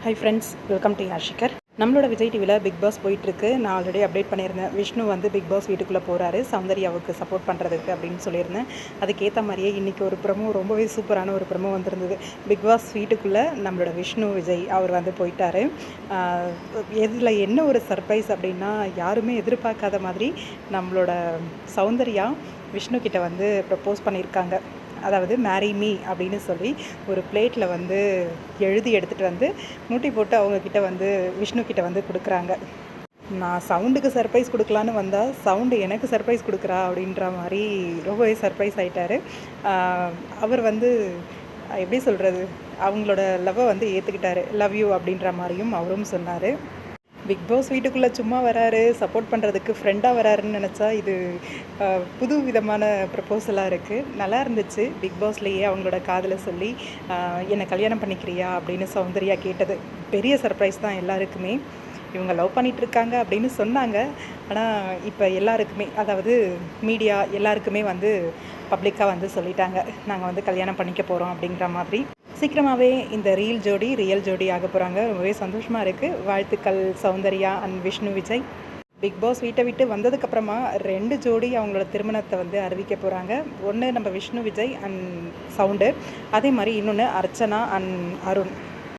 High friends, welcome to Yashikar. நம்மளோட விஜய் டிவியில் big pass போயிட்டுருக்கு. நான் ஆல்ரெடி அப்டேட் பண்ணியிருந்தேன். விஷ்ணு வந்து பிக் பாஸ் வீட்டுக்குள்ளே போகிறாரு சௌந்தர்யாவுக்கு சப்போர்ட் பண்ணுறதுக்கு அப்படின்னு சொல்லியிருந்தேன். அதுக்கேற்ற மாதிரியே இன்றைக்கி ஒரு ப்ரமோ, ரொம்பவே சூப்பரான ஒரு ப்ரமோ வந்திருந்தது. பிக் பாஸ் வீட்டுக்குள்ளே நம்மளோட விஷ்ணு விஜய் அவர் வந்து போயிட்டார். இதில் என்ன ஒரு சர்ப்ரைஸ் அப்படின்னா, யாருமே எதிர்பார்க்காத மாதிரி நம்மளோட சௌந்தர்யா விஷ்ணு கிட்ட வந்து ப்ரப்போஸ் பண்ணியிருக்காங்க. அதாவது மேரி மீ அப்படின்னு சொல்லி ஒரு பிளேட்டில் வந்து எழுதி எடுத்துகிட்டு வந்து மூட்டி போட்டு அவங்கக்கிட்ட வந்து விஷ்ணு கிட்ட வந்து கொடுக்குறாங்க. நான் சவுண்டுக்கு சர்ப்ரைஸ் கொடுக்கலான்னு வந்தால் சவுண்டு எனக்கு சர்ப்ரைஸ் கொடுக்குறா அப்படின்ற மாதிரி ரொம்பவே சர்ப்ரைஸ் ஆகிட்டார். அவர் வந்து எப்படி சொல்கிறது, அவங்களோட லவ்வை வந்து ஏற்றுக்கிட்டாரு. லவ் யூ அப்படின்ற மாதிரியும் அவரும் சொன்னார். பிக் பாஸ் வீட்டுக்குள்ளே சும்மா வராரு, சப்போர்ட் பண்ணுறதுக்கு ஃப்ரெண்டாக வராருன்னு நினச்சா இது புது விதமான ப்ரப்போசலாக இருக்குது. நல்லா இருந்துச்சு. பிக் பாஸ்லேயே அவங்களோட காதலை சொல்லி என்னை கல்யாணம் பண்ணிக்கிறியா அப்படின்னு சௌந்தர்யா கேட்டது பெரிய சர்ப்ரைஸ் தான் எல்லாருக்குமே. இவங்க லவ் பண்ணிகிட்ருக்காங்க அப்படின்னு சொன்னாங்க. ஆனால் இப்போ எல்லாருக்குமே, அதாவது மீடியா எல்லாருக்குமே வந்து பப்ளிக்காக வந்து சொல்லிட்டாங்க, நாங்கள் வந்து கல்யாணம் பண்ணிக்க போகிறோம் அப்படிங்கிற மாதிரி. சீக்கிரமாகவே இந்த ரியல் ஜோடி ஆக போகிறாங்க. ரொம்பவே சந்தோஷமாக இருக்குது. வாழ்த்துக்கள் Soundarya and Vishnu Vijay. Bigg Boss வீட்டை விட்டு வந்ததுக்கப்புறமா 2 ஜோடி அவங்களோட திருமணத்தை வந்து அறிவிக்க போகிறாங்க. ஒன்று நம்ம விஷ்ணு விஜய் அண்ட் சவுண்டு, அதே மாதிரி இன்னொன்று அர்ச்சனா அண்ட் அருண்.